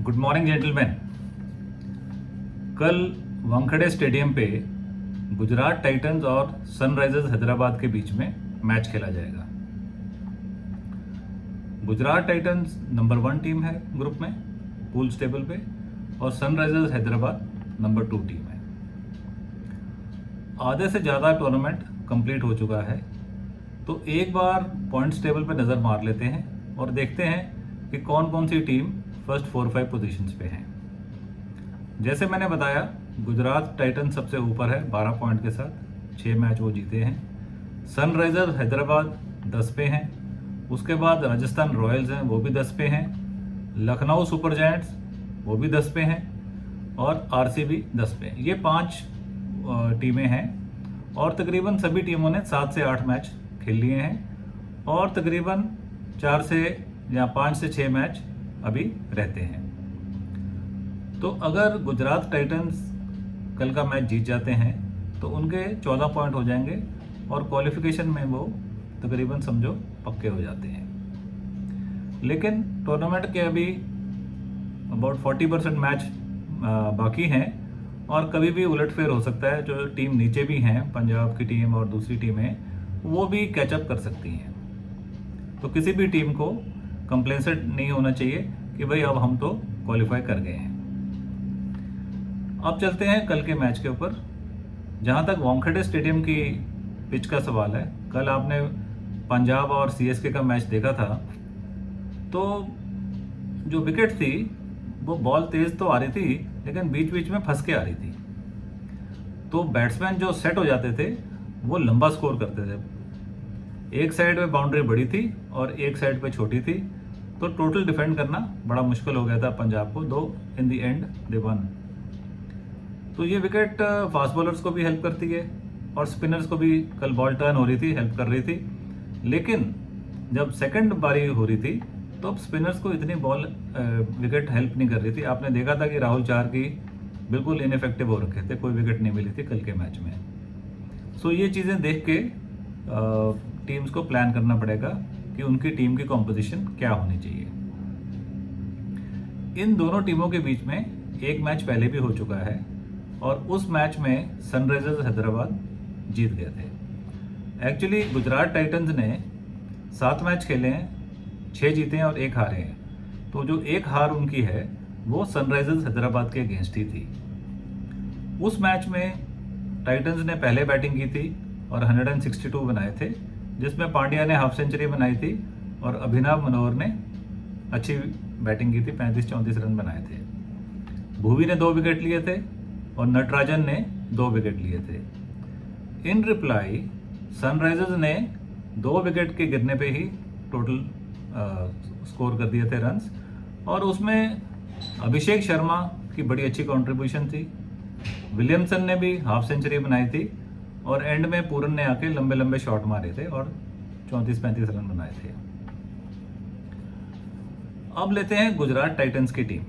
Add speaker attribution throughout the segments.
Speaker 1: Good morning gentleman. कल Wankhede stadium पे Gujarat Titans और सनराइजर्स हैदराबाद के बीच में मैच खेला जाएगा। गुजरात टाइटंस नंबर 1 टीम है ग्रुप में पूल टेबल पे, और सनराइजर्स हैदराबाद नंबर 2 टीम है। आधे से ज़्यादा टूर्नामेंट कंप्लीट हो चुका है, तो एक बार पॉइंट्स टेबल पे नज़र मार लेते हैं और देखते हैं कि कौन कौन सी टीम फर्स्ट 4-5 पोजीशंस पे हैं। जैसे मैंने बताया, गुजरात टाइटंस सबसे ऊपर है 12 पॉइंट के साथ, 6 मैच वो जीते हैं। सनराइजर्स हैदराबाद 10 पे हैं। उसके बाद राजस्थान रॉयल्स हैं, वो भी 10 पे हैं। लखनऊ सुपर जायंट्स वो भी 10 पे हैं, और आरसीबी 10 पे हैं। ये 5 टीमें हैं, और तकरीबन सभी टीमों ने 7 से 8 मैच खेल लिए हैं, और तकरीबन 4 से या 5 से 6 मैच अभी रहते हैं। तो अगर गुजरात टाइटंस कल का मैच जीत जाते हैं तो उनके 14 पॉइंट हो जाएंगे, और क्वालिफिकेशन में वो तकरीबन समझो पक्के हो जाते हैं। लेकिन टूर्नामेंट के अभी अबाउट 40% मैच बाकी हैं, और कभी भी उलटफेर हो सकता है। जो टीम नीचे भी हैं, पंजाब की टीम और दूसरी टीमें, वो भी कैचअप कर सकती हैं। तो किसी भी टीम को कंप्लेसेंट नहीं होना चाहिए कि भाई अब हम तो क्वालिफाई कर गए हैं। अब चलते हैं कल के मैच के ऊपर। जहां तक वानखेड़े स्टेडियम की पिच का सवाल है, कल आपने पंजाब और सीएसके का मैच देखा था, तो जो विकेट थी वो बॉल तेज तो आ रही थी, लेकिन बीच बीच में फंस के आ रही थी। तो बैट्समैन जो सेट हो जाते थे वो लंबा स्कोर करते थे। एक साइड पे बाउंड्री बड़ी थी और एक साइड पे छोटी थी, तो टोटल डिफेंड करना बड़ा मुश्किल हो गया था पंजाब को। दो in the and they one. तो ये विकेट फास्ट बॉलर्स को भी हेल्प करती है, और स्पिनर्स को भी कल बॉल टर्न हो रही थी, हेल्प कर रही थी। लेकिन जब सेकंड बारी हो रही थी तो स्पिनर्स को इतनी बॉल विकेट हेल्प नहीं कर रही थी। आपने देखा था कि राहुल चार की बिल्कुल इनफेक्टिव हो रखे थे, कोई विकेट नहीं मिली थी कल के मैच में। सो ये चीज़ें देख के टीम्स को प्लान करना पड़ेगा कि उनकी टीम की कॉम्पोजिशन क्या होनी चाहिए। इन दोनों टीमों के बीच में एक मैच पहले भी हो चुका है, और उस मैच में सनराइजर्स हैदराबाद जीत गए थे। एक्चुअली गुजरात टाइटंस ने 7 मैच खेले हैं, 6 जीते हैं और 1 हारे हैं। तो जो 1 हार उनकी है वो सनराइजर्स हैदराबाद के अगेंस्ट ही थी। उस मैच में टाइटंस ने पहले बैटिंग की थी और 162 बनाए थे, जिसमें पांड्या ने हाफ सेंचुरी बनाई थी और अभिनव मनोहर ने अच्छी बैटिंग की थी, 35-34 रन बनाए थे। भुवी ने 2 विकेट लिए थे और नटराजन ने 2 विकेट लिए थे। इन रिप्लाई सनराइजर्स ने 2 विकेट के गिरने पे ही टोटल स्कोर कर दिए थे रन्स, और उसमें अभिषेक शर्मा की बड़ी अच्छी कंट्रीब्यूशन थी। विलियमसन ने भी हाफ सेंचुरी बनाई थी, और एंड में पूरन ने आके लंबे लंबे शॉट मारे थे और 34-35 रन बनाए थे। अब लेते हैं गुजरात टाइटंस की टीम।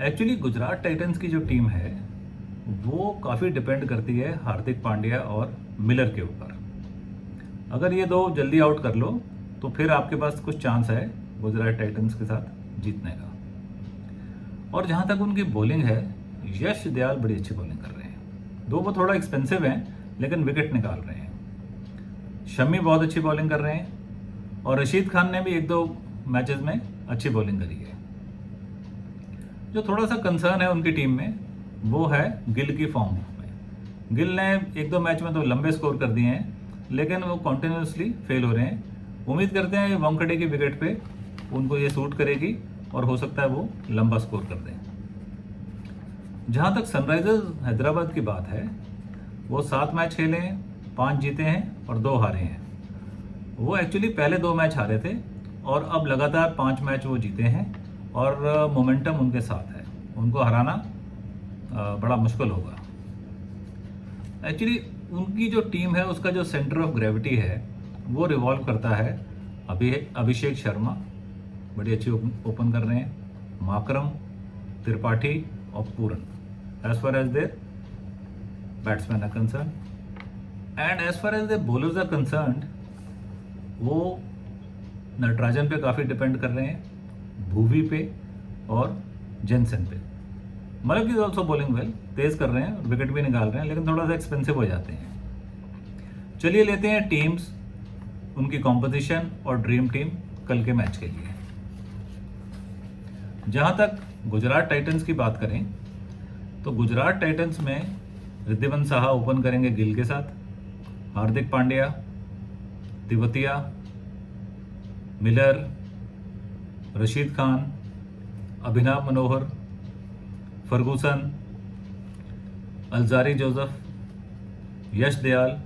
Speaker 1: एक्चुअली गुजरात टाइटंस की जो टीम है वो काफ़ी डिपेंड करती है हार्दिक पांड्या और मिलर के ऊपर। अगर ये 2 जल्दी आउट कर लो तो फिर आपके पास कुछ चांस है गुजरात टाइटंस के साथ जीतने का। और जहाँ तक उनकी बॉलिंग है, यश दयाल बड़ी अच्छी बॉलिंग कर रहे हैं। दो वो थोड़ा एक्सपेंसिव हैं, लेकिन विकेट निकाल रहे हैं। शमी बहुत अच्छी बॉलिंग कर रहे हैं, और रशीद खान ने भी 1-2 मैचेस में अच्छी बॉलिंग करी है। जो थोड़ा सा कंसर्न है उनकी टीम में वो है गिल की फॉर्म में। गिल ने 1-2 मैच में तो लंबे स्कोर कर दिए हैं, लेकिन वो कॉन्टिन्यूसली फेल हो रहे हैं। उम्मीद करते हैं वानखेड़े की विकेट पे उनको ये सूट करेगी, और हो सकता है वो लंबा स्कोर कर दें। जहाँ तक सनराइजर्स हैदराबाद की बात है, वो 7 मैच खेले हैं, 5 जीते हैं और 2 हारे हैं। वो एक्चुअली पहले 2 मैच हारे थे, और अब लगातार 5 मैच वो जीते हैं, और मोमेंटम उनके साथ है। उनको हराना बड़ा मुश्किल होगा। एक्चुअली उनकी जो टीम है उसका जो सेंटर ऑफ ग्रेविटी है वो रिवॉल्व करता है अभिषेक शर्मा बड़ी अच्छी ओपन कर रहे हैं, माकरम, त्रिपाठी और Pooran, as far as their batsman are concern. And as far as their bowlers are concern, वो नटराजन पे काफ़ी डिपेंड कर रहे हैं, भुवी पे और जेनसन पे। Malik is also bowling well, तेज कर रहे हैं, विकेट भी निकाल रहे हैं, लेकिन थोड़ा सा एक्सपेंसिव हो जाते हैं। चलिए लेते हैं टीम्स, उनकी कॉम्पोजिशन और ड्रीम टीम कल के मैच के लिए। जहां तक गुजरात टाइटंस की बात करें तो गुजरात टाइटंस में रिद्धिमान साहा ओपन करेंगे गिल के साथ, हार्दिक पांड्या, तिवतिया, मिलर, रशीद खान, अभिनव मनोहर, फर्गूसन, अलजारी जोसेफ, यश दयाल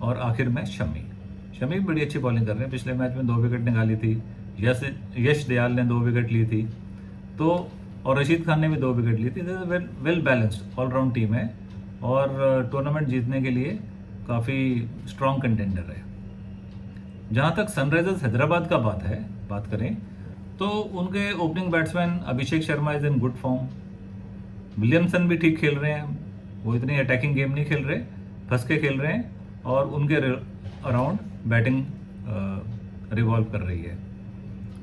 Speaker 1: और आखिर में शमी। शमी भी बड़ी अच्छी बॉलिंग कर रहे हैं, पिछले मैच में 2 विकेट निकाली थी। यश दयाल ने 2 विकेट ली थी, तो और रशीद खान ने भी 2 विकेट ली थी। वेल बैलेंस्ड ऑलराउंड टीम है और टूर्नामेंट जीतने के लिए काफ़ी स्ट्रॉन्ग कंटेंडर है। जहाँ तक सनराइजर्स हैदराबाद का बात करें तो उनके opening batsman Abhishek Sharma is in good form, Williamson भी ठीक खेल रहे हैं, वो इतनी अटैकिंग गेम नहीं खेल रहे, फंस के खेल रहे हैं और उनके अराउंड बैटिंग रिवॉल्व कर रही है।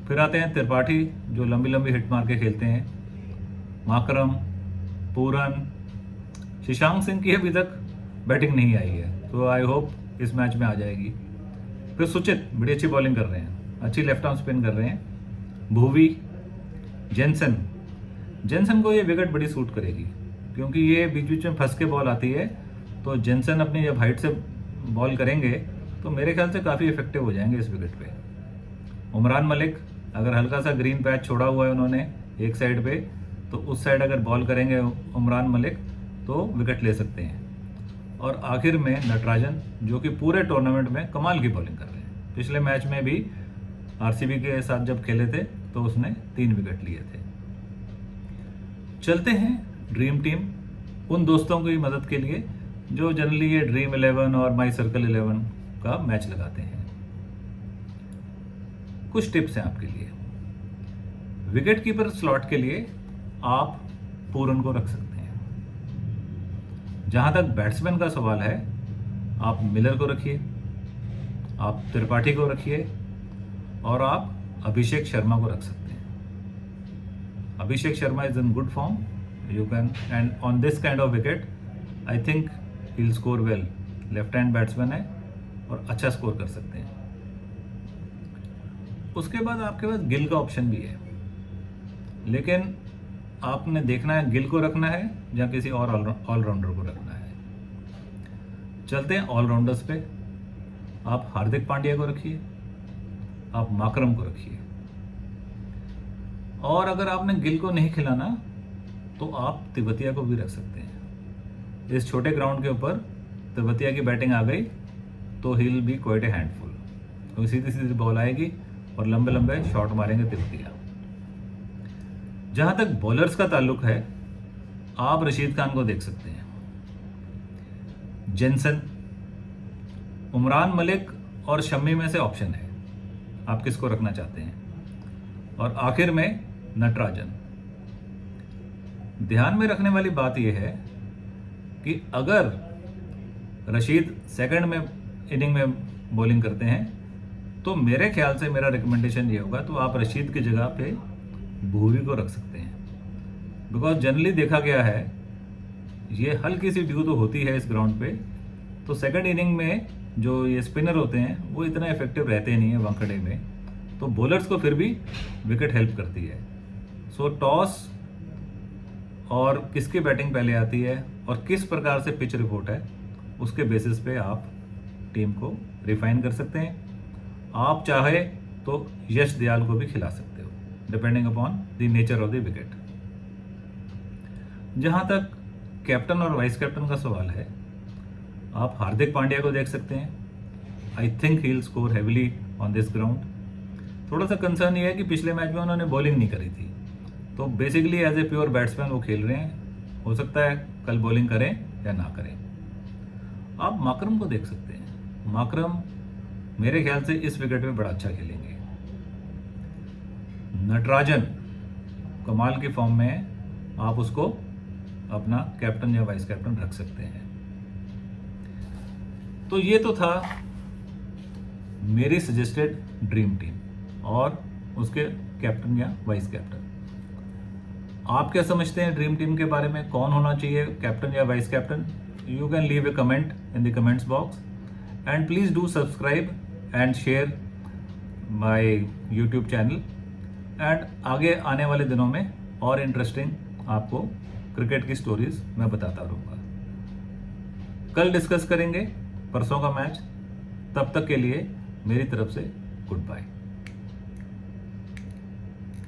Speaker 1: फिर आते हैं त्रिपाठी जो लंबी लंबी हिट मार के खेलते हैं, माकरम, पूरन, शशांक सिंह की अभी तक बैटिंग नहीं आई है, तो आई होप इस मैच में आ जाएगी। फिर सुचित बड़ी अच्छी बॉलिंग कर रहे हैं, अच्छी लेफ्ट आर्म स्पिन कर रहे हैं। भुवी, जेनसन को ये विकेट बड़ी सूट करेगी क्योंकि ये बीच बीच में फंस के बॉल आती है, तो जेनसन अपनी जब हाइट से बॉल करेंगे तो मेरे ख्याल से काफ़ी इफेक्टिव हो जाएंगे इस विकेट पे। उमरान मलिक, अगर हल्का सा ग्रीन पैच छोड़ा हुआ है उन्होंने एक साइड पे, तो उस साइड अगर बॉल करेंगे उमरान मलिक तो विकेट ले सकते हैं। और आखिर में नटराजन जो कि पूरे टूर्नामेंट में कमाल की बॉलिंग कर रहे हैं, पिछले मैच में भी आरसीबी के साथ जब खेले थे तो उसने 3 विकेट लिए थे। चलते हैं ड्रीम टीम उन दोस्तों की मदद के लिए जो जनरली ये ड्रीम 11 और माई सर्कल 11 का मैच लगाते हैं। कुछ टिप्स हैं आपके लिए। विकेट कीपर स्लॉट के लिए आप पूरन को रख सकते हैं। जहां तक बैट्समैन का सवाल है, आप मिलर को रखिए, आप त्रिपाठी को रखिए और आप अभिषेक शर्मा को रख सकते हैं। Abhishek Sharma is in good form, you can and on this kind of wicket I think he will score well. Left hand batsman है और अच्छा स्कोर कर सकते हैं। उसके बाद आपके पास गिल का ऑप्शन भी है, लेकिन आपने देखना है गिल को रखना है या किसी और ऑलराउंडर को रखना है। चलते हैं ऑलराउंडर्स पे। आप हार्दिक पांड्या को रखिए, आप माकरम को रखिए, और अगर आपने गिल को नहीं खिलाना तो आप तिवतिया को भी रख सकते हैं। इस छोटे ग्राउंड के ऊपर तिवतिया की बैटिंग आ गई तो he will be quite a handful, तो सीधी सीधी बॉल आएगी और लंबे लंबे शॉट मारेंगे तिवतिया। जहां तक बॉलर्स का ताल्लुक है, आप रशीद खान को देख सकते हैं, जेनसन, उमरान मलिक और शमी में से ऑप्शन है, आप किसको रखना चाहते हैं। और आखिर में नटराजन। ध्यान में रखने वाली बात यह है कि अगर रशीद सेकंड में इनिंग में बॉलिंग करते हैं तो मेरे ख्याल से मेरा रिकमेंडेशन ये होगा तो आप रशीद की जगह पे भूवी को रख सकते हैं। बिकॉज जनरली देखा गया है ये हल्की सी ड्यू तो होती है इस ग्राउंड पे, तो सेकंड इनिंग में जो ये स्पिनर होते हैं वो इतना इफेक्टिव रहते नहीं है वानखेड़े में, तो बॉलर्स को फिर भी विकेट हेल्प करती है। सो टॉस और किसकी बैटिंग पहले आती है और किस प्रकार से पिच रिपोर्ट है उसके बेसिस पे आप टीम को रिफाइन कर सकते हैं। आप चाहे तो यश दयाल को भी खिला सकते हो depending upon the nature of the wicket. जहां तक कैप्टन और वाइस कैप्टन का सवाल है, आप हार्दिक पांड्या को देख सकते हैं। आई think he will score heavily on this ground. थोड़ा सा कंसर्न ये है कि पिछले मैच में उन्होंने बॉलिंग नहीं करी थी, तो basically as a pure batsman वो खेल रहे हैं, हो सकता है कल बॉलिंग करें या ना करें। आप माकरम को देख सकते हैं, माकरम मेरे ख्याल से इस विकेट में बड़ा अच्छा खेलेंगे। नटराजन कमाल की फॉर्म में है, आप उसको अपना कैप्टन या वाइस कैप्टन रख सकते हैं। तो ये तो था मेरी सजेस्टेड ड्रीम टीम, और उसके कैप्टन या वाइस कैप्टन। आप क्या समझते हैं ड्रीम टीम के बारे में, कौन होना चाहिए कैप्टन या vice captain? You can leave A comment in the comments box and please do subscribe and share my YouTube channel. And आगे आने वाले दिनों में और इंटरेस्टिंग आपको क्रिकेट की स्टोरीज मैं बताता रहूँगा। कल डिस्कस करेंगे परसों का मैच। तब तक के लिए मेरी तरफ से गुड बाय।